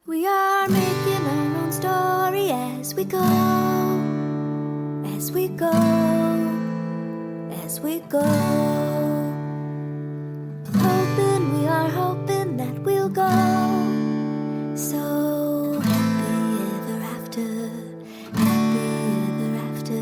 We are making our own story as we go, as we go, as we go. Hoping, we are hoping that we'll go so happy ever after, happy ever after.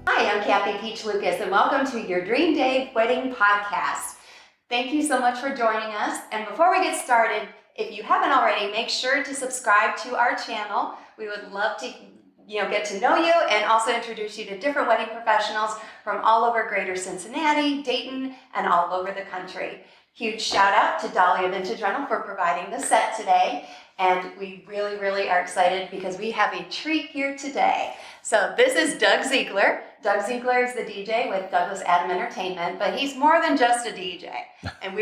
Hi, I'm Kathy Peach Lucas, and welcome to your Dream Day Wedding Podcast. Thank you so much for joining us. And before we get started, if you haven't already, make sure to subscribe to our channel. We would love to, get to know you and also introduce you to different wedding professionals from all over Greater Cincinnati, Dayton, and all over the country. Huge shout out to Dahlia Vintage Rental for providing the set today. And we really are excited because we have a treat here today. So this is Doug Ziegler. Doug Ziegler is the DJ with Douglas Adam Entertainment, but he's more than just a DJ. And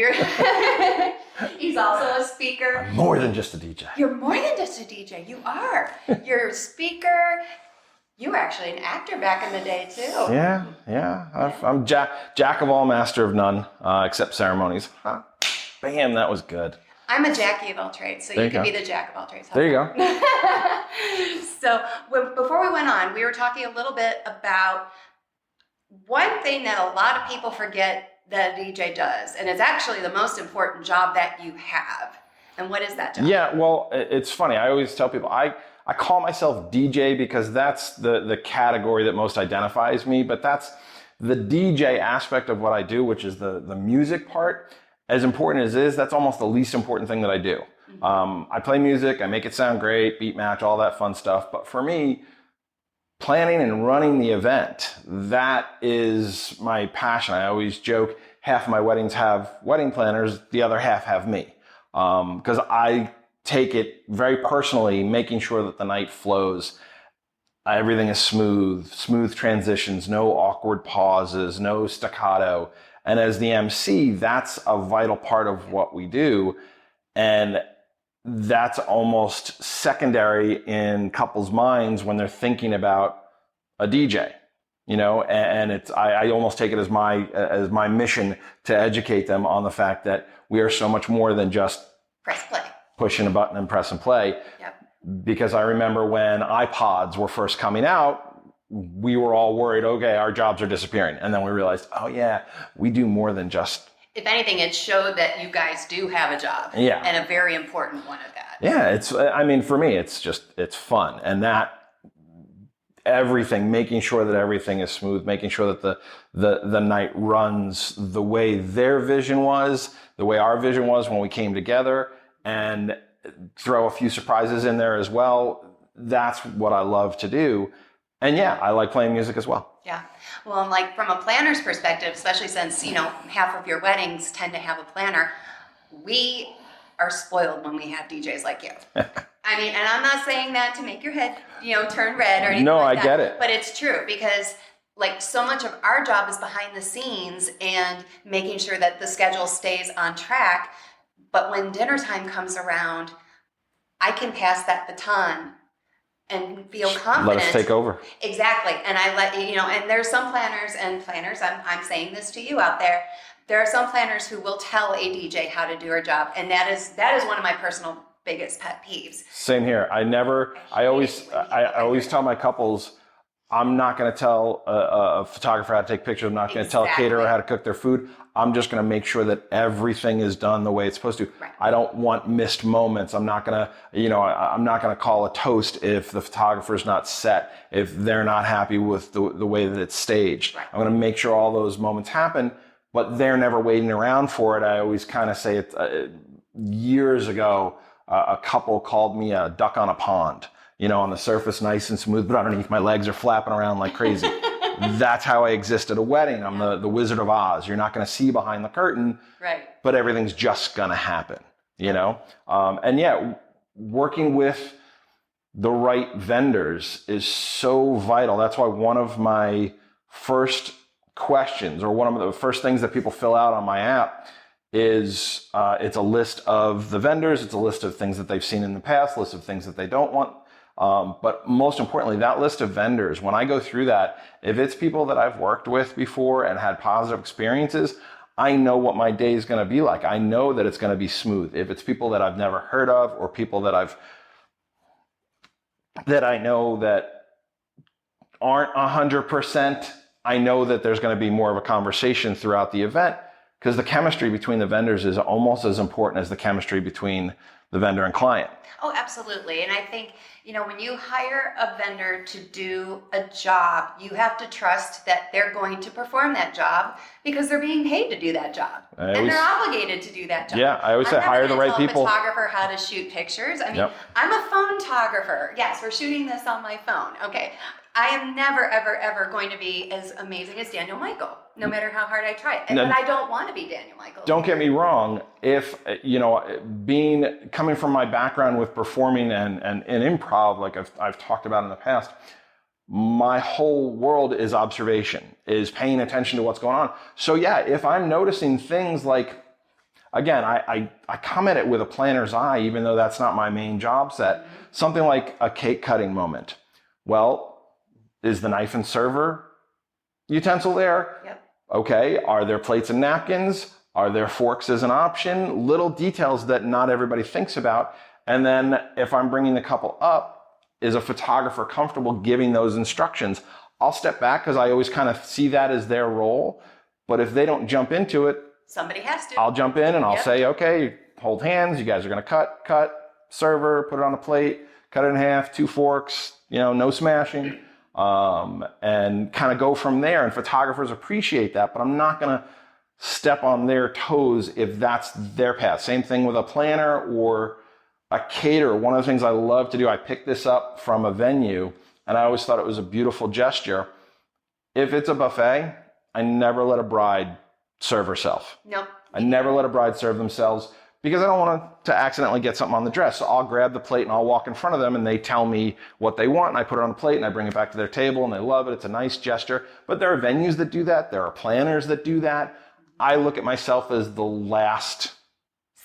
he's also a speaker. I'm more than just a DJ. You're more than just a DJ. You are. You're a speaker. You were actually an actor back in the day too. Yeah. I'm jack of all, master of none, except ceremonies. Huh. Bam, that was good. I'm a Jackie of all trades, so you can be the Jack of all trades. There you go. So before we went on, we were talking a little bit about one thing that a lot of people forget that a DJ does, and it's actually the most important job that you have. And what is that job? Yeah, well, it's funny. I always tell people, I call myself DJ because that's the category that most identifies me, but that's the DJ aspect of what I do, which is the music part. As important as it is, that's almost the least important thing that I do. I play music, I make it sound great, beat match, all that fun stuff. But for me, planning and running the event, that is my passion. I always joke, half of my weddings have wedding planners, the other half have me. Because I take it very personally, making sure that the night flows. Everything is smooth transitions, no awkward pauses, no staccato. And as the MC, that's a vital part of what we do. And that's almost secondary in couples' minds when they're thinking about a DJ, and I almost take it as my mission to educate them on the fact that we are so much more than just press play, pushing a button and press and play. Yep. Because I remember when iPods were first coming out, we were all worried, okay, our jobs are disappearing. And then we realized, oh yeah, we do more than just... If anything, it showed that you guys do have a job. Yeah. And a very important one at that. Yeah, for me, it's fun. And that everything, making sure that everything is smooth, making sure that the night runs the way their vision was, the way our vision was when we came together, and throw a few surprises in there as well. That's what I love to do. And yeah, I like playing music as well. Yeah. Well, like from a planner's perspective, especially since, half of your weddings tend to have a planner, we are spoiled when we have DJs like you. I mean, and I'm not saying that to make your head, turn red or anything like that. No, I get it. But it's true because so much of our job is behind the scenes and making sure that the schedule stays on track. But when dinner time comes around, I can pass that baton and feel confident. Let us take over. Exactly. And I let and there's some planners, I'm saying this to you out there. There are some planners who will tell a DJ how to do her job. And that is one of my personal biggest pet peeves. Same here. I always tell my couples, I'm not going to tell a photographer how to take pictures. I'm not going to tell a caterer how to cook their food. I'm just going to make sure that everything is done the way it's supposed to. Right. I don't want missed moments. I'm not going to call a toast if the photographer's not set, if they're not happy with the way that it's staged. Right. I'm going to make sure all those moments happen, but they're never waiting around for it. I always kind of say it, years ago, a couple called me a duck on a pond. On the surface, nice and smooth, but underneath my legs are flapping around like crazy. That's how I exist at a wedding. I'm the Wizard of Oz. You're not going to see behind the curtain, right? But everything's just going to happen, And yeah, working with the right vendors is so vital. That's why one of my first questions, or one of the first things that people fill out on my app, is it's a list of the vendors. It's a list of things that they've seen in the past, list of things that they don't want. But most importantly, that list of vendors, when I go through that, if it's people that I've worked with before and had positive experiences, I know what my day is going to be like. I know that it's going to be smooth. If it's people that I've never heard of or people that I know that aren't 100%, I know that there's going to be more of a conversation throughout the event, because the chemistry between the vendors is almost as important as the chemistry between the vendor and client. Oh, absolutely. And I think, when you hire a vendor to do a job, you have to trust that they're going to perform that job because they're being paid to do that job. And they're obligated to do that job. Yeah, I always say hire the right people. I'm not going to tell a photographer how to shoot pictures. I mean, Yep. I'm a photographer. Yes, we're shooting this on my phone. Okay. I am never, ever, ever going to be as amazing as Daniel Michael, no matter how hard I try. But I don't want to be Daniel Michael. Don't get me wrong. If, coming from my background with performing and improv, like I've talked about in the past, my whole world is observation, is paying attention to what's going on. So yeah, if I'm noticing things like, again, I come at it with a planner's eye, even though that's not my main job set, something like a cake cutting moment. Well, is the knife and server utensil there? Yep. Okay. Are there plates and napkins? Are there forks as an option? Little details that not everybody thinks about. And then if I'm bringing the couple up, is a photographer comfortable giving those instructions? I'll step back because I always kind of see that as their role. But if they don't jump into it, somebody has to. I'll jump in and I'll say, okay, hold hands. You guys are going to cut, server, put it on a plate, cut it in half, 2 forks, no smashing. And kind of go from there. And photographers appreciate that, but I'm not going to step on their toes if that's their path. Same thing with a planner or a caterer. One of the things I love to do, I picked this up from a venue and I always thought it was a beautiful gesture. If it's a buffet, I never let a bride serve herself. Nope. I never let a bride serve themselves, because I don't want to accidentally get something on the dress. So I'll grab the plate and I'll walk in front of them and they tell me what they want and I put it on the plate and I bring it back to their table and they love it. It's a nice gesture. But there are venues that do that. There are planners that do that. I look at myself as the last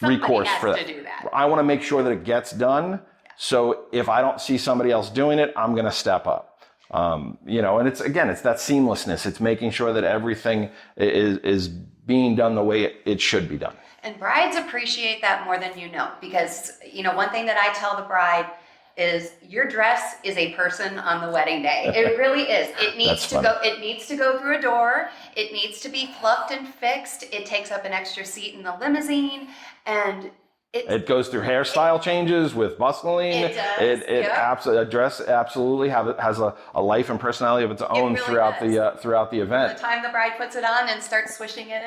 recourse for that. To do that. I want to make sure that it gets done. So if I don't see somebody else doing it, I'm going to step up. And it's that seamlessness. It's making sure that everything is being done the way it should be done. And brides appreciate that more than you know, because, one thing that I tell the bride is your dress is a person on the wedding day. It really is. It needs it needs to go through a door. It needs to be fluffed and fixed. It takes up an extra seat in the limousine, and it goes through hairstyle changes with bustling. It does. A dress absolutely has a life and personality of its own throughout the event. By the time the bride puts it on and starts swishing it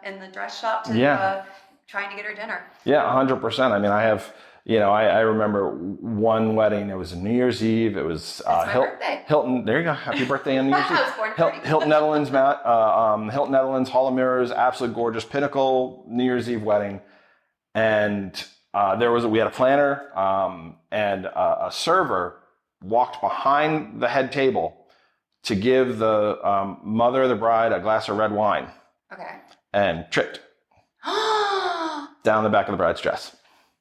in the dress shop to trying to get her dinner. Yeah, 100%. I mean, I have. I remember one wedding. It was New Year's Eve. It was Hilton. There you go. Happy birthday on New Year's Eve. Hilton Netherlands, Hilton Netherlands, Hall of Mirrors, absolute gorgeous, pinnacle New Year's Eve wedding. And we had a planner and a server walked behind the head table to give the mother of the bride a glass of red wine. Okay. And tripped down the back of the bride's dress.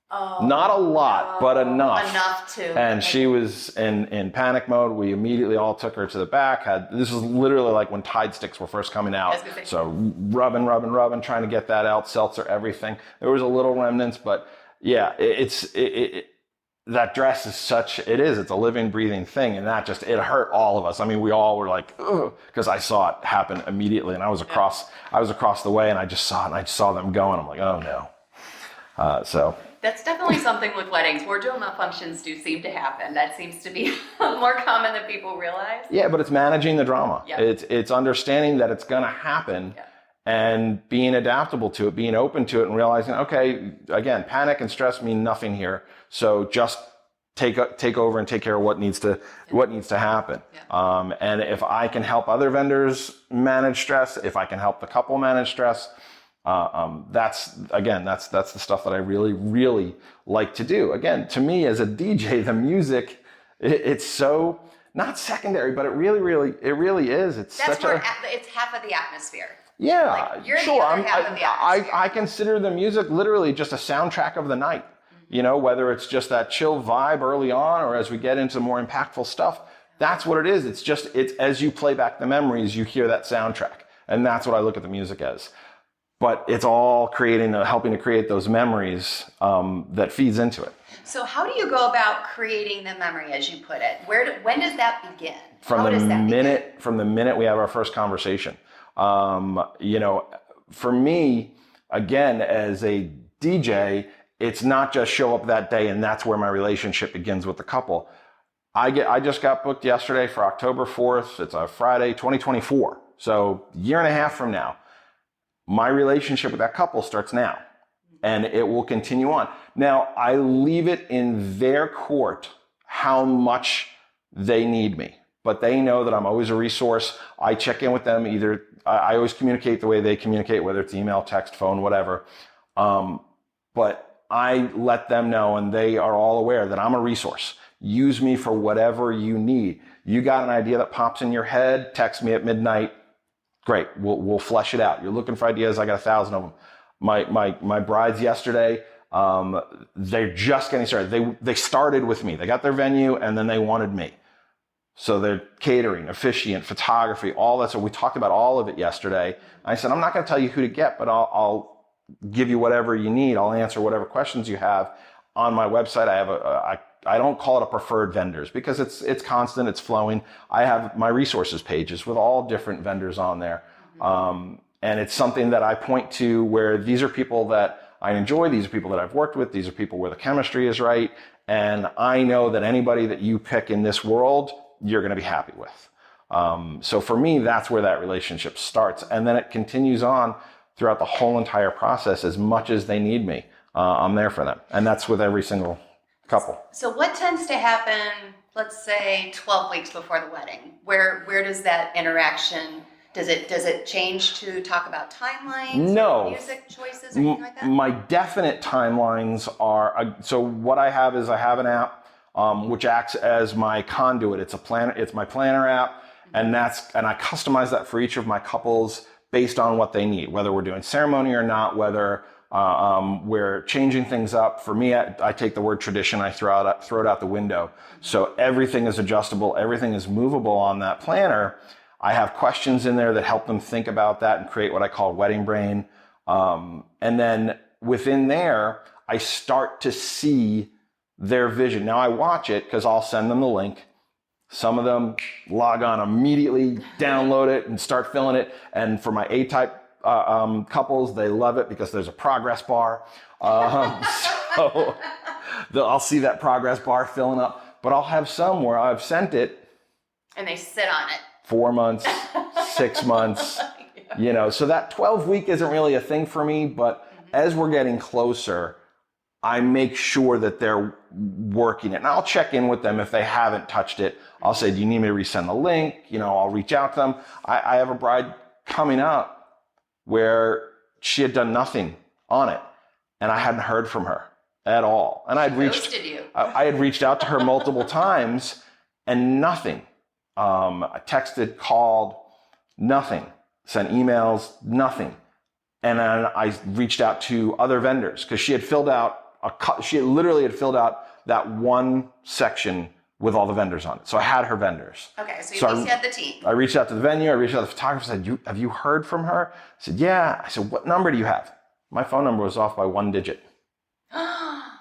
Oh, not a lot, but enough. Enough to. And she was in panic mode. We immediately all took her to the back. This was literally like when Tide sticks were first coming out. So rubbing, trying to get that out, seltzer, everything. There was a little remnants, but yeah, that dress is it's a living, breathing thing. And it hurt all of us. I mean, we all were like, ugh, because I saw it happen immediately. And I was across the way and I just saw it and I just saw them going. I'm like, oh no. That's definitely something with weddings. Wardrobe malfunctions do seem to happen. That seems to be more common than people realize. Yeah, but it's managing the drama. Yep. It's understanding that it's going to happen and being adaptable to it, being open to it and realizing, okay, again, panic and stress mean nothing here. So just take over and take care of what needs to happen. Yeah. And if I can help other vendors manage stress, if I can help the couple manage stress, that's the stuff that I really, really like to do. Again, to me as a DJ, the music, it's so not secondary, but it really is. It's it's half of the atmosphere. Yeah, you're sure. The other half of the atmosphere. I consider the music literally just a soundtrack of the night. You know, whether it's just that chill vibe early on or as we get into more impactful stuff, that's what it is. It's as you play back the memories, you hear that soundtrack. And that's what I look at the music as. But it's all helping to create those memories that feeds into it. So how do you go about creating the memory, as you put it? When does that begin? From the minute we have our first conversation. You know, for me, again, as a DJ, it's not just show up that day and that's where my relationship begins with the couple. I just got booked yesterday for October 4th. It's a Friday, 2024. So a year and a half from now, my relationship with that couple starts now and it will continue on. Now, I leave it in their court how much they need me, but they know that I'm always a resource. I check in with them I always communicate the way they communicate, whether it's email, text, phone, whatever. But I let them know, and they are all aware that I'm a resource. Use me for whatever you need. You got an idea that pops in your head, text me at midnight. Great, we'll flesh it out. You're looking for ideas, I got 1,000 of them. My brides yesterday, they're just getting started. They started with me. They got their venue, and then they wanted me. So they're catering, officiant, photography, all that. So we talked about all of it yesterday. I said, I'm not going to tell you who to get, but I'll give you whatever you need. I'll answer whatever questions you have. On my website, I have I don't call it a preferred vendors because it's constant, it's flowing. I have my resources pages with all different vendors on there. And it's something that I point to where these are people that I enjoy. These are people that I've worked with. These are people where the chemistry is right. And I know that anybody that you pick in this world, you're going to be happy with. So for me, that's where that relationship starts. And then it continues on throughout the whole entire process. As much as they need me, I'm there for them. And that's with every single couple. So what tends to happen, let's say 12 weeks before the wedding? Where does that interaction, does it change to talk about timelines? No. Or music choices or anything like that? My definite timelines are, so what I have is I have an app which acts as my conduit. It's my planner app, and I customize that for each of my couples based on what they need, whether we're doing ceremony or not, whether we're changing things up. For me, I take the word tradition, I throw it out the window. So everything is adjustable, everything is movable on that planner. I have questions in there that help them think about that and create what I call wedding brain. And then within there, I start to see their vision. Now I watch it because I'll send them the link. Some of them log on immediately, download it, and start filling it. And for my A-type couples, they love it because there's a progress bar. So I'll see that progress bar filling up. But I'll have some where I've sent it. And they sit on it. 4 months, 6 months, so that 12 week isn't really a thing for me. But as we're getting closer, I make sure that they're working it. And I'll check in with them if they haven't touched it. I'll say, do you need me to resend the link? I'll reach out to them. I have a bride coming up where she had done nothing on it, and I hadn't heard from her at all. And I had reached out to her multiple times, and nothing. I texted, called, nothing. Sent emails, nothing. And then I reached out to other vendors because she had literally filled out that one section with all the vendors on it. So I had her vendors. Okay, so you had the team. I reached out to the venue. I reached out to the photographer. I said, have you heard from her? I said, yeah. I said, what number do you have? My phone number was off by 1 digit.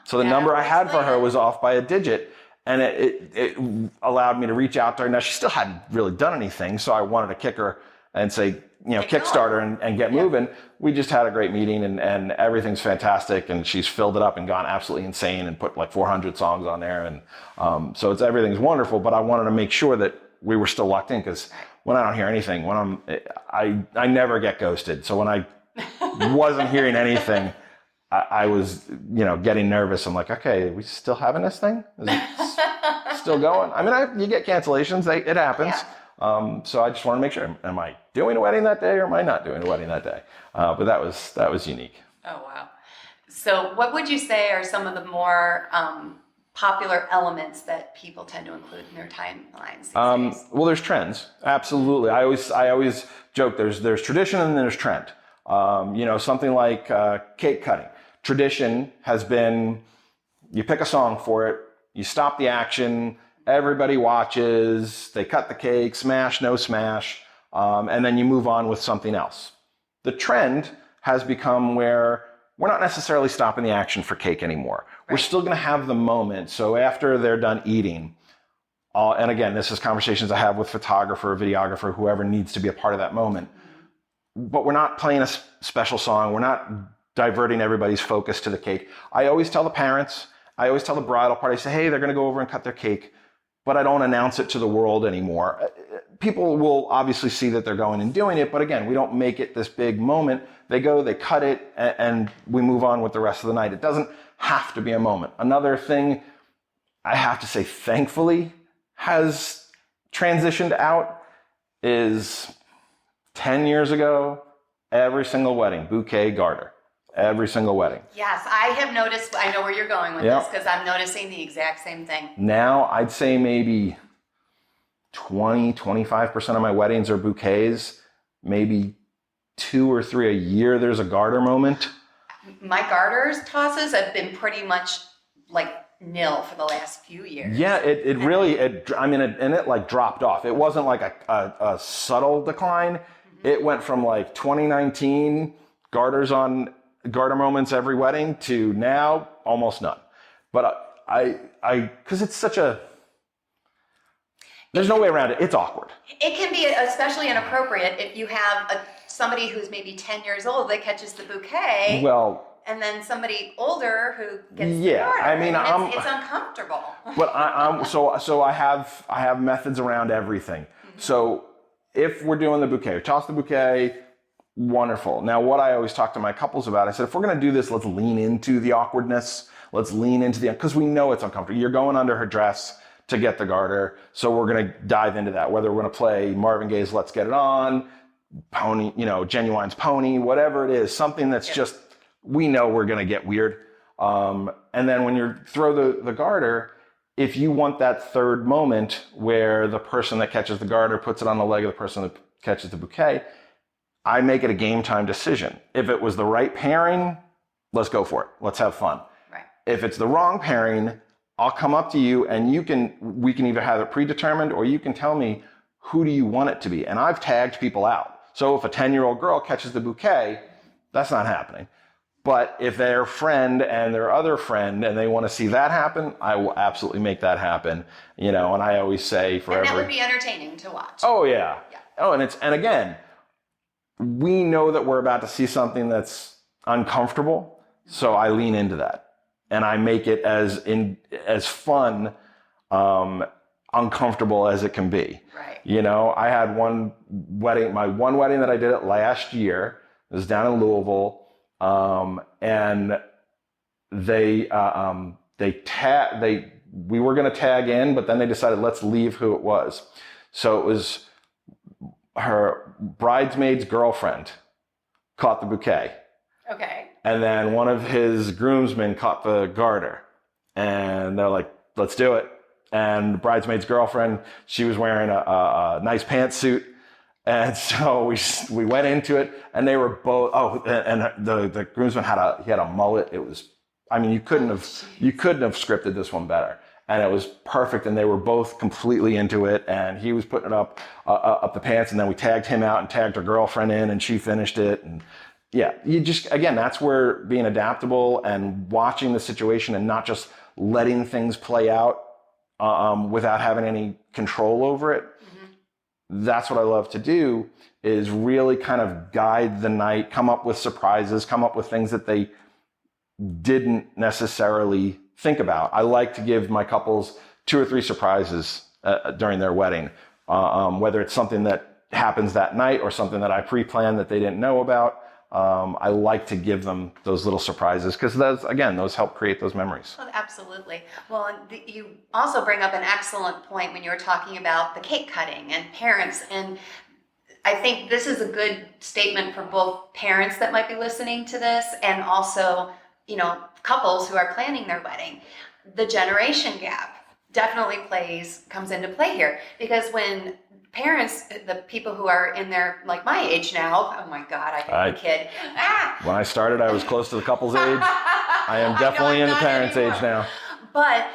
So the number I had for her was off by a digit. And it allowed me to reach out to her. Now, she still hadn't really done anything, so I wanted to kick her and say, kickstart her and get moving. We just had a great meeting, and everything's fantastic. And she's filled it up and gone absolutely insane and put like 400 songs on there. And so everything's wonderful. But I wanted to make sure that we were still locked in, because when I don't hear anything, I never get ghosted. So when I wasn't hearing anything, I was, getting nervous. I'm like, okay, are we still having this thing? Is it still going? I mean, you get cancellations. It happens. Yeah. So I just want to make sure, am I doing a wedding that day or am I not doing a wedding that day? But that was unique. Oh, wow. So what would you say are some of the more popular elements that people tend to include in their timelines these days? Well, there's trends. Absolutely. I always joke, there's tradition and then there's trend. Something like cake cutting. Tradition has been you pick a song for it, you stop the action, everybody watches, they cut the cake, smash, no smash, and then you move on with something else. The trend has become where we're not necessarily stopping the action for cake anymore. Right. We're still going to have the moment. So after they're done eating, and again, this is conversations I have with photographer, videographer, whoever needs to be a part of that moment. But we're not playing a special song. We're not diverting everybody's focus to the cake. I always tell the parents, I always tell the bridal party, I say, hey, they're going to go over and cut their cake, but I don't announce it to the world anymore. People will obviously see that they're going and doing it, but again, we don't make it this big moment. They go, they cut it, and we move on with the rest of the night. It doesn't have to be a moment. Another thing I have to say, thankfully, has transitioned out is 10 years ago, every single wedding, bouquet, garter. Every single wedding. Yes, I have noticed, I know where you're going with this, because I'm noticing the exact same thing. Now, I'd say maybe 25% of my weddings are bouquets. Maybe 2 or 3 a year there's a garter moment. My garters tosses have been pretty much like nil for the last few years. Yeah, it really, it like dropped off. It wasn't like a subtle decline. Mm-hmm. It went from like 2019 garter moments every wedding to now almost none. But because it's such a, there's no way around it. It's awkward. It can be especially inappropriate if you have somebody who's maybe 10 years old that catches the bouquet. Well, and then somebody older who gets the yeah, garter. I mean, it's uncomfortable. But so I have methods around everything. Mm-hmm. So if we're doing the bouquet, toss the bouquet, wonderful. Now, what I always talk to my couples about, I said, if we're going to do this, let's lean into the awkwardness. Let's lean into because we know it's uncomfortable. You're going under her dress to get the garter. So we're going to dive into that, whether we're going to play Marvin Gaye's Let's Get It On, Pony, Genuine's Pony, whatever it is, something that's just, we know we're going to get weird. And then when you throw the garter, if you want that third moment where the person that catches the garter puts it on the leg of the person that catches the bouquet, I make it a game time decision. If it was the right pairing, let's go for it. Let's have fun. Right. If it's the wrong pairing, I'll come up to you and we can either have it predetermined or you can tell me who do you want it to be. And I've tagged people out. So if a 10-year-old girl catches the bouquet, that's not happening. But if their friend and their other friend and they want to see that happen, I will absolutely make that happen. And I always say for and that would be entertaining to watch. Oh yeah. Oh, and again, we know that we're about to see something that's uncomfortable, so I lean into that, and I make it as fun, uncomfortable as it can be. Right. I had one wedding that I did it last year. It was down in Louisville, and we were going to tag in, but then they decided let's leave who it was. So it was her bridesmaid's girlfriend caught the bouquet. Okay. And then one of his groomsmen caught the garter. And they're like, let's do it. And the bridesmaid's girlfriend, she was wearing a nice pantsuit. And so we went into it, and they were both, and the groomsman had a mullet. It was, you couldn't have scripted this one better. And it was perfect, and they were both completely into it, and he was putting it up the pants, and then we tagged him out and tagged her girlfriend in, and she finished it. And yeah, that's where being adaptable and watching the situation and not just letting things play out without having any control over it. Mm-hmm. That's what I love to do, is really kind of guide the night, come up with surprises, come up with things that they didn't necessarily think about. I like to give my couples 2 or 3 surprises during their wedding, whether it's something that happens that night or something that I pre-planned that they didn't know about. I like to give them those little surprises because those help create those memories. Well, absolutely. Well, you also bring up an excellent point when you were talking about the cake cutting and parents. And I think this is a good statement for both parents that might be listening to this and also, couples who are planning their wedding. The generation gap. definitely comes into play here, because when parents, the people who are in their, like my age now, oh my God, I think a kid. When I started, I was close to the couple's age. I am definitely in the parents' age now. But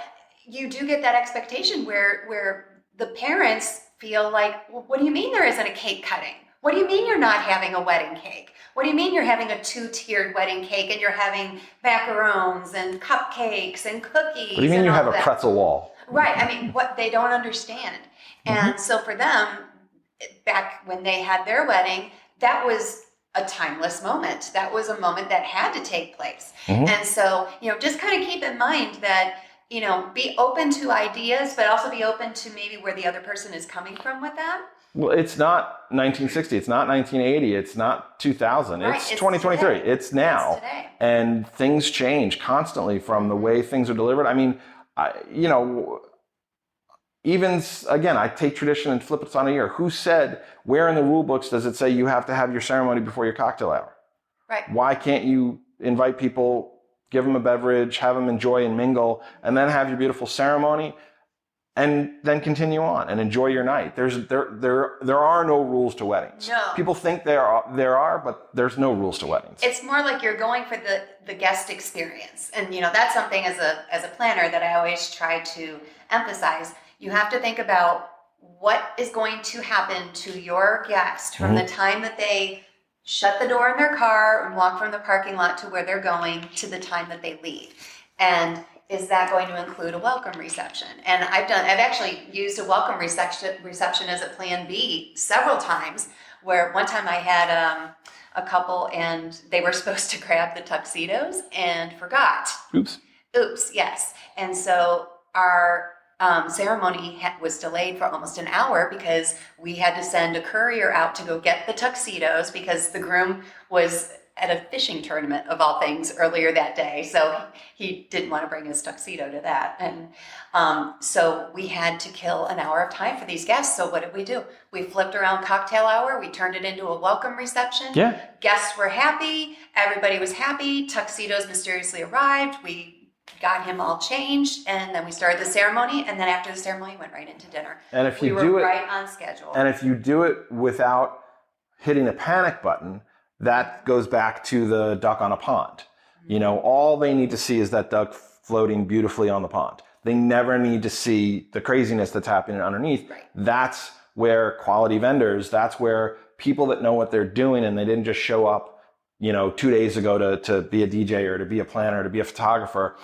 you do get that expectation where the parents feel like, well, what do you mean there isn't a cake cutting? What do you mean you're not having a wedding cake? What do you mean you're having a 2-tiered wedding cake and you're having macarons and cupcakes and cookies? What do you mean you have a pretzel wall? Right. I mean, what they don't understand. And so for them, back when they had their wedding, that was a timeless moment. That was a moment that had to take place. And so, just kind of keep in mind that, be open to ideas, but also be open to maybe where the other person is coming from with that. Well, it's not 1960. It's not 1980. It's not 2000. Right, it's 2023. Today. It's now. It's today. And things change constantly from the way things are delivered. I mean, even again, I take tradition and flip it on a year. Who said, where in the rule books does it say you have to have your ceremony before your cocktail hour? Right. Why can't you invite people, give them a beverage, have them enjoy and mingle, and then have your beautiful ceremony, and then continue on and enjoy your night? There are no rules to weddings. No. People think there are, but there's no rules to weddings. It's more like you're going for the guest experience. And that's something as a planner that I always try to emphasize. You have to think about what is going to happen to your guest from the time that they shut the door in their car and walk from the parking lot to where they're going to the time that they leave. And is that going to include a welcome reception? And I've actually used a welcome reception as a plan B several times, where one time I had a couple and they were supposed to grab the tuxedos and forgot. Oops, yes. And so our ceremony was delayed for almost an hour because we had to send a courier out to go get the tuxedos because the groom was at a fishing tournament of all things earlier that day. So he didn't want to bring his tuxedo to that. And so we had to kill an hour of time for these guests. So what did we do? We flipped around cocktail hour. We turned it into a welcome reception. Yeah. Guests were happy. Everybody was happy. Tuxedos mysteriously arrived. We got him all changed, and then we started the ceremony, and then after the ceremony, went right into dinner. And if we were right on schedule. And if you do it without hitting a panic button, that goes back to the duck on a pond. All they need to see is that duck floating beautifully on the pond. They never need to see the craziness that's happening underneath. Right. That's where quality vendors, that's where people that know what they're doing and they didn't just show up, 2 days ago to be a DJ or to be a planner, or to be a photographer.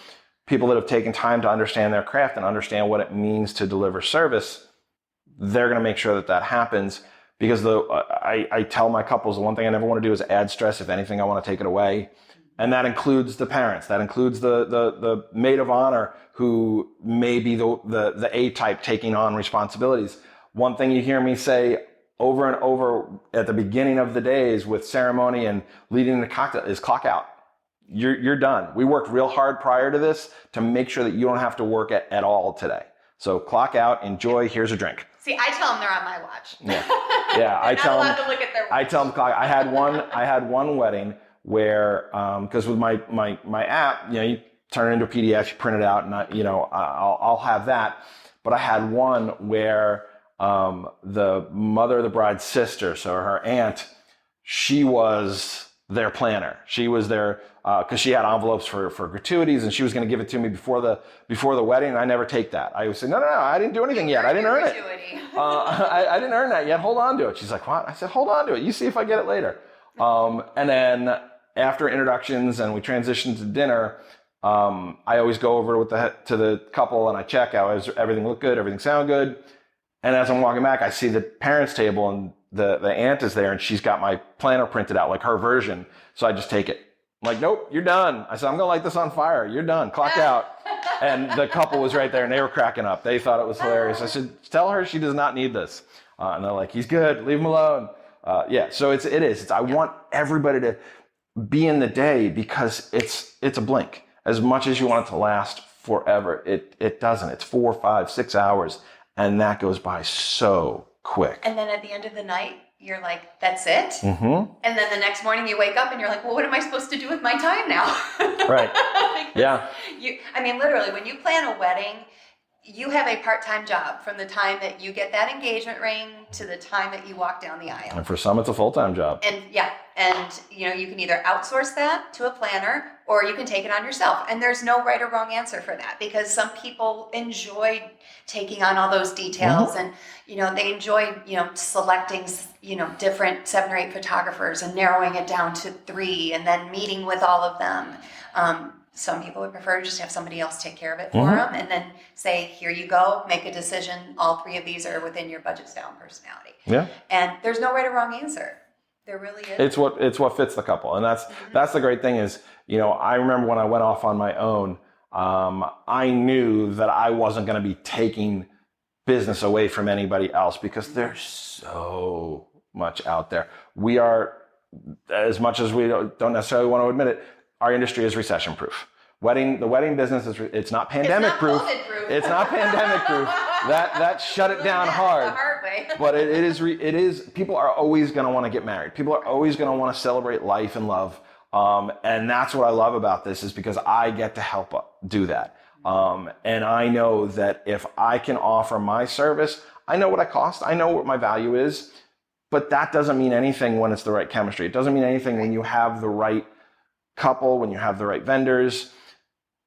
People that have taken time to understand their craft and understand what it means to deliver service, they're going to make sure that happens. Because I tell my couples, the one thing I never want to do is add stress. If anything, I want to take it away. And that includes the parents. That includes the maid of honor who may be the A-type taking on responsibilities. One thing you hear me say over and over at the beginning of the days with ceremony and leading the cocktail is clock out. You're done. We worked real hard prior to this to make sure that you don't have to work at all today. So clock out, enjoy, here's a drink. See, I tell them they're on my watch. Yeah. I tell them to look at their watch. I tell them clock. I had one wedding where because with my app, you turn it into a PDF, you print it out, and I'll have that. But I had one where the mother of the bride's sister, so her aunt, she was their planner. She was their because she had envelopes for gratuities, and she was going to give it to me before the wedding. And I never take that. I would say, no, I didn't do anything yet. I didn't earn it. I didn't earn that yet. Hold on to it. She's like, what? I said, hold on to it. You see if I get it later. And then after introductions and we transitioned to dinner, I always go over to the couple and I check out, everything look good, everything sound good. And as I'm walking back, I see the parents' table and the aunt is there and she's got my planner printed out, like her version. So I just take it. I'm like, nope, you're done. I said, I'm going to light this on fire. You're done. Clock out. And the couple was right there and they were cracking up. They thought it was hilarious. I said, tell her she does not need this. And they're like, he's good. Leave him alone. So it is. I want everybody to be in the day because it's a blink. As much as you want it to last forever, it doesn't. It's 4, 5, 6 hours. And that goes by so quick. And then at the end of the night, you're like, that's it? Mm-hmm. And then the next morning you wake up and you're like, well, what am I supposed to do with my time now? Right. Yeah. Literally, when you plan a wedding, you have a part-time job from the time that you get that engagement ring to the time that you walk down the aisle. And for some, it's a full-time job. And you can either outsource that to a planner or you can take it on yourself. And there's no right or wrong answer for that, because some people enjoy taking on all those details and, they enjoy, selecting, different 7 or 8 photographers and narrowing it down to 3 and then meeting with all of them. Some people would prefer to just have somebody else take care of it for them and then say, here you go, make a decision. All 3 of these are within your budget, style, and personality. Yeah. And there's no right or wrong answer. There really is. It's what fits the couple. And that's the great thing is, I remember when I went off on my own, I knew that I wasn't going to be taking business away from anybody else because there's so much out there. We are, as much as we don't necessarily want to admit it, our industry is recession proof. The wedding business it's not pandemic proof. It's not pandemic proof. That shut it down hard. The hard way. But it is. People are always going to want to get married. People are always going to want to celebrate life and love. And that's what I love about this is because I get to help do that. And I know that if I can offer my service, I know what I cost. I know what my value is. But that doesn't mean anything when it's the right chemistry. It doesn't mean anything when you have the right couple, when you have the right vendors.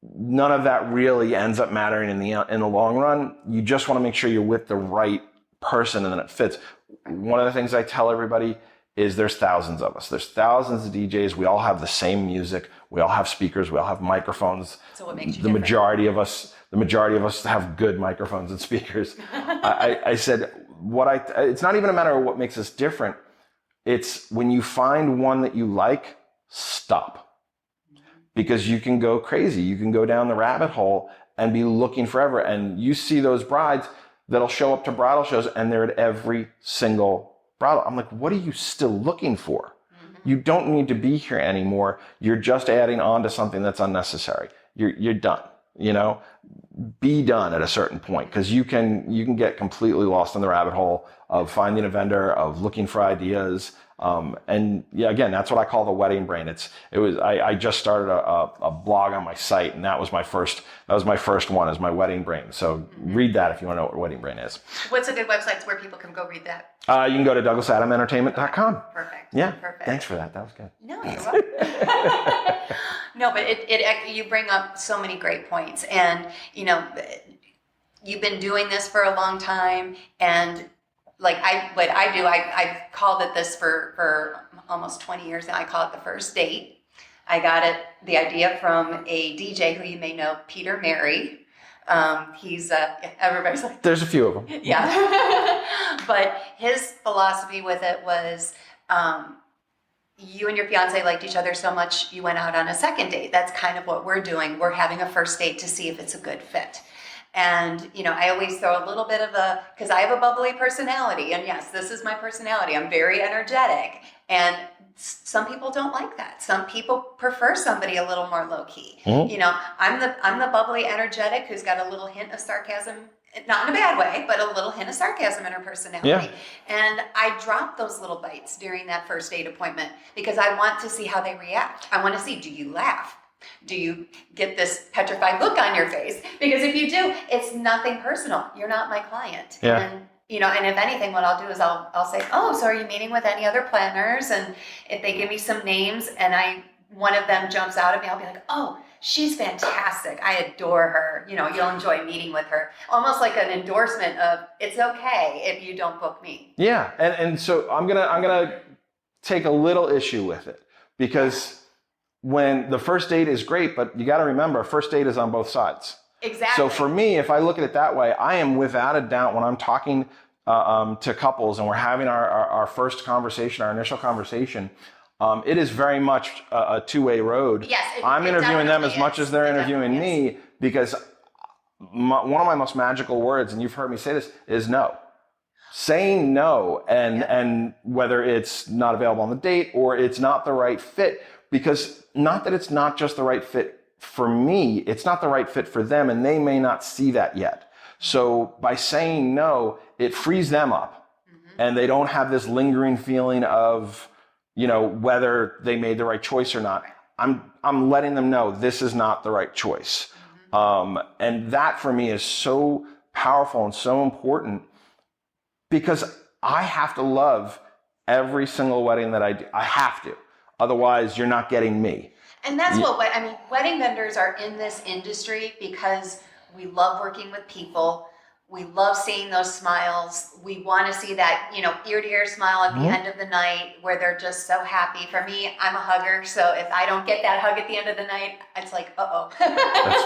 None of that really ends up mattering in the long run. You just want to make sure you're with the right person and then it fits. One of the things I tell everybody is there's thousands of us. There's thousands of DJs. We all have the same music. We all have speakers. We all have microphones. So what makes you the majority of us have good microphones and speakers. I said it's not even a matter of what makes us different. It's when you find one that you like, stop. Because you can go crazy. You can go down the rabbit hole and be looking forever. And you see those brides that'll show up to bridal shows and they're at every single bridal. I'm like, what are you still looking for? You don't need to be here anymore. You're just adding on to something that's unnecessary. You're done. Be done at a certain point because you can get completely lost in the rabbit hole of finding a vendor, of looking for ideas. And yeah, again, that's what I call the wedding brain. I just started a blog on my site and that was my first one is my wedding brain. So read that if you want to know what wedding brain is. What's a good website where people can go read that? You can go to douglasadamentertainment.com. Perfect. Yeah. Perfect. Thanks for that. That was good. No, you're welcome. No, but you bring up so many great points and, you've been doing this for a long time and I've called it this for almost 20 years now. I call it the first date. I got the idea from a DJ who you may know, Peter Mary. He's everybody's like, there's a few of them. Yeah. But his philosophy with it was, you and your fiance liked each other so much, you went out on a second date. That's kind of what we're doing. We're having a first date to see if it's a good fit. And, I always throw a little bit of because I have a bubbly personality. And yes, this is my personality. I'm very energetic. And some people don't like that. Some people prefer somebody a little more low key. I'm the bubbly energetic who's got a little hint of sarcasm, not in a bad way, but a little hint of sarcasm in her personality. Yeah. And I drop those little bites during that first date appointment because I want to see how they react. I want to see, do you laugh? Do you get this petrified look on your face? Because if you do, it's nothing personal. You're not my client. Yeah. And and if anything, what I'll do is I'll say, oh, so are you meeting with any other planners? And if they give me some names and one of them jumps out at me, I'll be like, oh, she's fantastic. I adore her. You'll enjoy meeting with her. Almost like an endorsement of it's okay if you don't book me. Yeah. And so I'm gonna take a little issue with it because when the first date is great, but you got to remember, first date is on both sides. Exactly. So for me, if I look at it that way, I am without a doubt when I'm talking to couples and we're having our first conversation, our initial conversation, it is very much a two-way road. Yes, I'm interviewing them as much as they're interviewing me because one of my most magical words, and you've heard me say this, is no. Saying no, and whether it's not available on the date or it's not the right fit, because not that it's not just the right fit for me, it's not the right fit for them, and they may not see that yet. So by saying no, it frees them up, and they don't have this lingering feeling of, whether they made the right choice or not. I'm letting them know this is not the right choice. And that for me is so powerful and so important because I have to love every single wedding that I do. I have to. Otherwise, you're not getting me. And that's wedding vendors are in this industry because we love working with people. We love seeing those smiles. We want to see that, ear to ear smile at the end of the night where they're just so happy. For me, I'm a hugger. So if I don't get that hug at the end of the night, it's like, uh-oh. That's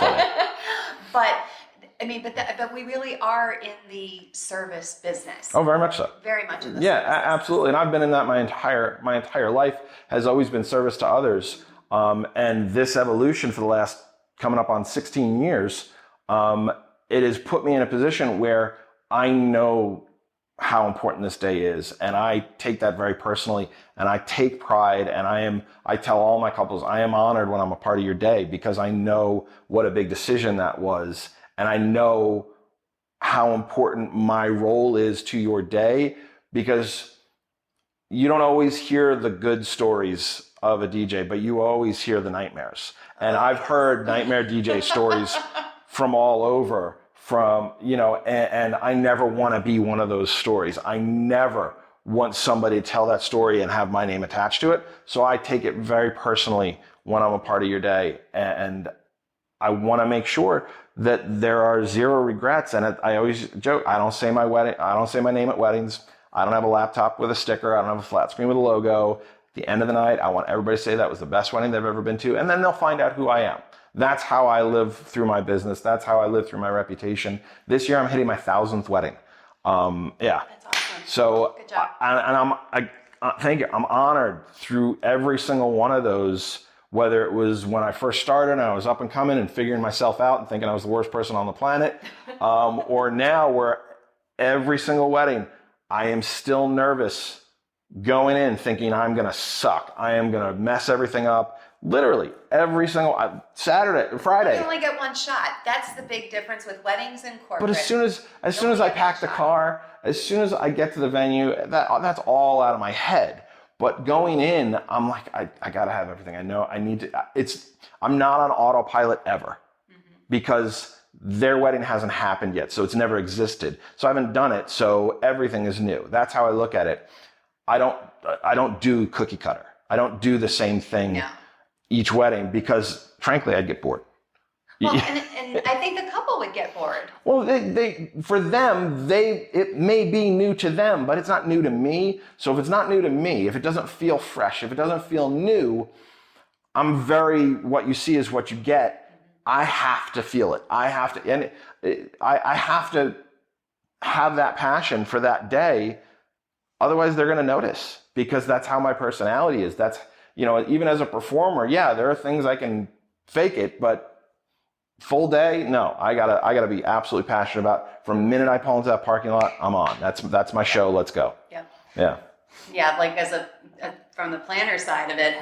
funny. But we really are in the service business. Oh, very much so. Very much in the service business. Absolutely. And I've been in that my entire life has always been service to others. And this evolution for the last coming up on 16 years, it has put me in a position where I know how important this day is. And I take that very personally and I take pride and I tell all my couples, I am honored when I'm a part of your day because I know what a big decision that was. And I know how important my role is to your day because you don't always hear the good stories of a DJ, but you always hear the nightmares. And I've heard nightmare DJ stories from all over and I never want to be one of those stories. I never want somebody to tell that story and have my name attached to it. So I take it very personally when I'm a part of your day. And I want to make sure that there are zero regrets. And I always joke, I don't say my name at weddings. I don't have a laptop with a sticker. I don't have a flat screen with a logo. At the end of the night, I want everybody to say that was the best wedding they've ever been to. And then they'll find out who I am. That's how I live through my business. That's how I live through my reputation. This year, I'm hitting my 1,000th wedding. That's awesome. So, good job. Thank you. I'm honored through every single one of those, whether it was when I first started and I was up and coming and figuring myself out and thinking I was the worst person on the planet, or now where every single wedding, I am still nervous going in thinking I'm going to suck. I am going to mess everything up. Literally every single Saturday, Friday. You only get one shot. That's the big difference with weddings and corporate. But as soon as I pack the car, as soon as I get to the venue, that's all out of my head. But going in, I'm like, I got to have everything. I know I need to. I'm not on autopilot ever because their wedding hasn't happened yet. So it's never existed. So I haven't done it. So everything is new. That's how I look at it. I don't do cookie cutter. I don't do the same thing each wedding because frankly, I'd get bored. Well, and I think the couple would get bored. Well, for them, it may be new to them, but it's not new to me. So if it's not new to me, if it doesn't feel fresh, if it doesn't feel new, what you see is what you get. I have to feel it. I have to have that passion for that day. Otherwise, they're going to notice because that's how my personality is. That's, even as a performer, there are things I can fake it, but full day, no, I gotta be absolutely passionate about. From the minute I pull into that parking lot, I'm on. That's my show. Let's go. Yeah. Like from the planner side of it,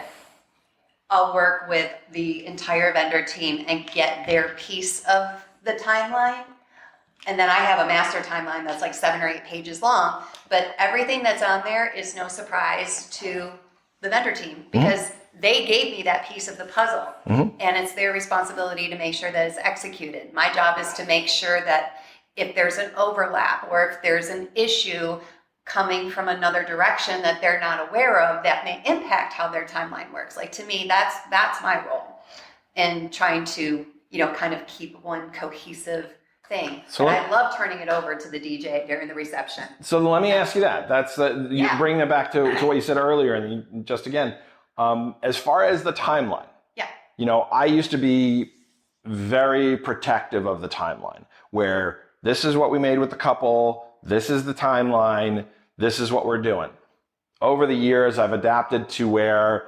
I'll work with the entire vendor team and get their piece of the timeline. And then I have a master timeline that's like 7 or 8 pages long, but everything that's on there is no surprise to the vendor team because they gave me that piece of the puzzle and it's their responsibility to make sure that it's executed. My job is to make sure that if there's an overlap or if there's an issue coming from another direction that they're not aware of that may impact how their timeline works. Like to me, that's my role in trying to, kind of keep one cohesive thing. So I love turning it over to the DJ during the reception. So let me ask you that. You bring that back to what you said earlier, and just again, as far as the timeline. I used to be very protective of the timeline, where this is what we made with the couple, this is the timeline, this is what we're doing. Over the years, I've adapted to where,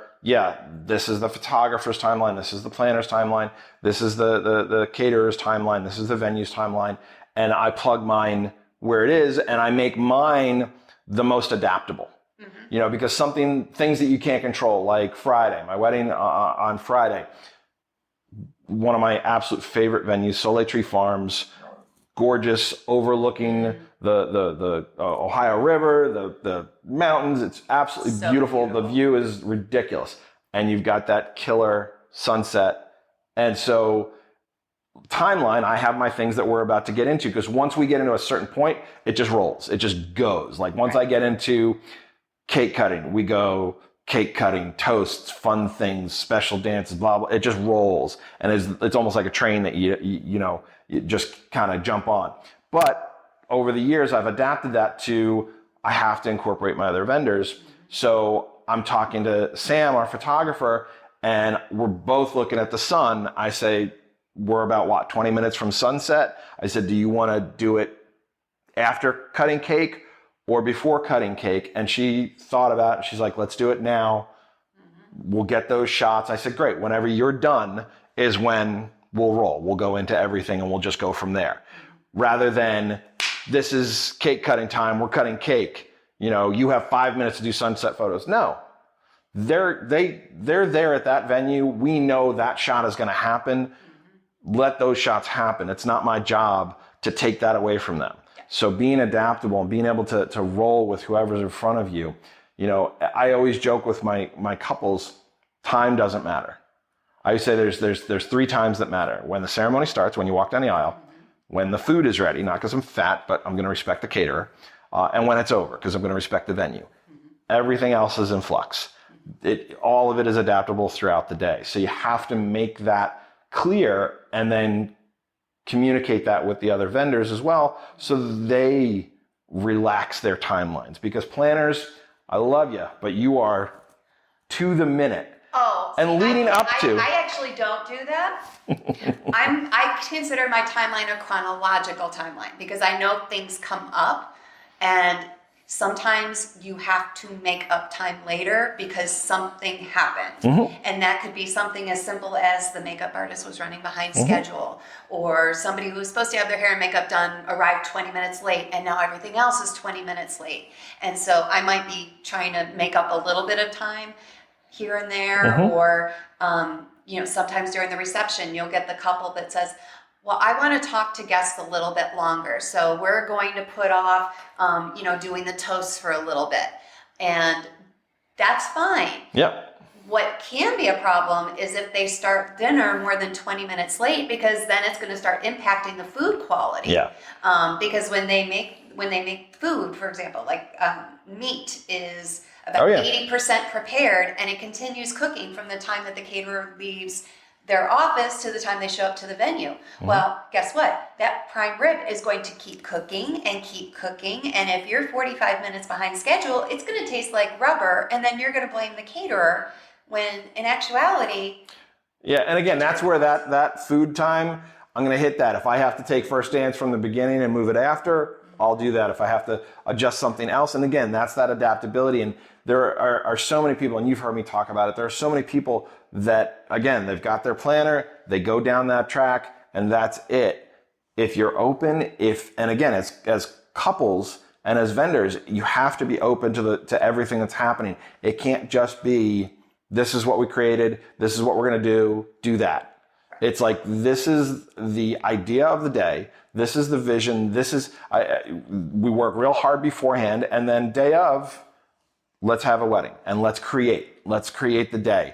this is the photographer's timeline, this is the planner's timeline, this is the caterer's timeline, this is the venue's timeline, and I plug mine where it is, and I make mine the most adaptable. Because things that you can't control, like Friday, my wedding on Friday, one of my absolute favorite venues, Soleil Tree Farms, gorgeous, overlooking the Ohio River, the mountains. It's absolutely beautiful. The view is ridiculous. And you've got that killer sunset. And so timeline, I have my things that we're about to get into, because once we get into a certain point, it just rolls. It just goes. Like once I get into cake cutting, we go cake cutting, toasts, fun things, special dances, blah, blah. It just rolls. And it's almost like a train that you just kind of jump on. But over the years, I've adapted that to, I have to incorporate my other vendors. So I'm talking to Sam, our photographer, and we're both looking at the sun. I say, we're about 20 minutes from sunset. I said, do you want to do it after cutting cake or before cutting cake? And she thought about it. She's like, let's do it now. We'll get those shots. I said, great. Whenever you're done is when we'll roll. We'll go into everything and we'll just go from there. Rather than, this is cake cutting time, we're cutting cake. You have 5 minutes to do sunset photos. No, they're there at that venue. We know that shot is going to happen. Let those shots happen. It's not my job to take that away from them. So being adaptable and being able to roll with whoever's in front of you. I always joke with my couples, time doesn't matter. I always say there's 3 times that matter. When the ceremony starts, when you walk down the aisle, when the food is ready, not because I'm fat, but I'm going to respect the caterer, and when it's over, because I'm going to respect the venue. Everything else is in flux. All of it is adaptable throughout the day. So you have to make that clear and then communicate that with the other vendors as well, so they relax their timelines. Because planners, I love you, but you are to the minute. Oh, and leading up to. I actually don't do that. I consider my timeline a chronological timeline, because I know things come up, and sometimes you have to make up time later because something happened. And that could be something as simple as the makeup artist was running behind schedule, or somebody who was supposed to have their hair and makeup done arrived 20 minutes late, and now everything else is 20 minutes late. And so I might be trying to make up a little bit of time here and there, or sometimes during the reception, you'll get the couple that says, well, I want to talk to guests a little bit longer, so we're going to put off, doing the toasts for a little bit. And that's fine. Yep. What can be a problem is if they start dinner more than 20 minutes late, because then it's going to start impacting the food quality. Yeah. Because when they make food, for example, like meat is about 80% prepared, and it continues cooking from the time that the caterer leaves their office to the time they show up to the venue. Well, guess what? That prime rib is going to keep cooking and keep cooking. And if you're 45 minutes behind schedule, it's going to taste like rubber. And then you're going to blame the caterer, when in actuality. Yeah. And again, that's where that food time, I'm going to hit that. If I have to take first dance from the beginning and move it after, I'll do that. If I have to adjust something else. And again, that's that adaptability. And there are so many people, and you've heard me talk about it, there are so many people that, again, they've got their planner, they go down that track, and that's it. If you're open, and again, as couples and as vendors, you have to be open to everything that's happening. It can't just be, this is what we created, this is what we're going to do that. It's like, this is the idea of the day, this is the vision, we work real hard beforehand, and then day of, let's have a wedding, and let's create the day.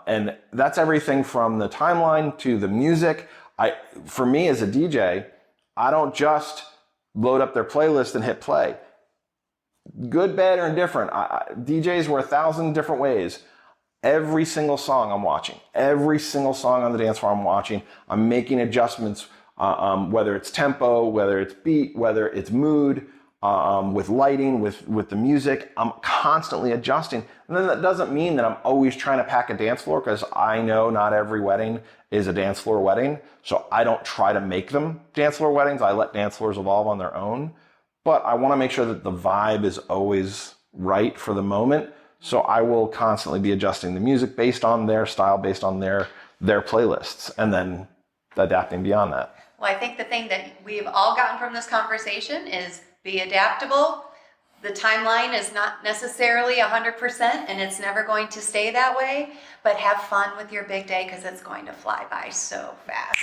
And that's everything from the timeline to the music. For me as a DJ, I don't just load up their playlist and hit play. Good, bad, or indifferent. DJs were 1,000 different ways. Every single song I'm watching, every single song on the dance floor I'm watching, I'm making adjustments, whether it's tempo, whether it's beat, whether it's mood, with lighting, with the music. I'm constantly adjusting. And then that doesn't mean that I'm always trying to pack a dance floor, because I know not every wedding is a dance floor wedding. So I don't try to make them dance floor weddings. I let dance floors evolve on their own. But I want to make sure that the vibe is always right for the moment. So I will constantly be adjusting the music based on their style, based on their playlists, and then adapting beyond that. Well, I think the thing that we've all gotten from this conversation is be adaptable. The timeline is not necessarily 100%, and it's never going to stay that way, but have fun with your big day, because it's going to fly by so fast.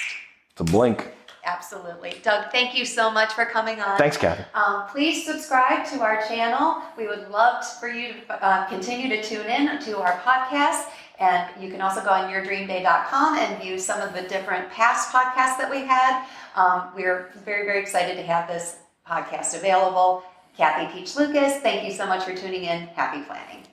It's a blink. Absolutely. Doug, thank you so much for coming on. Thanks, Kathy. Please subscribe to our channel. We would love for you to continue to tune in to our podcast. And you can also go on yourdreamday.com and view some of the different past podcasts that we've had. We're very, very excited to have this podcast available. Kathy Peach Lucas, thank you so much for tuning in. Happy planning.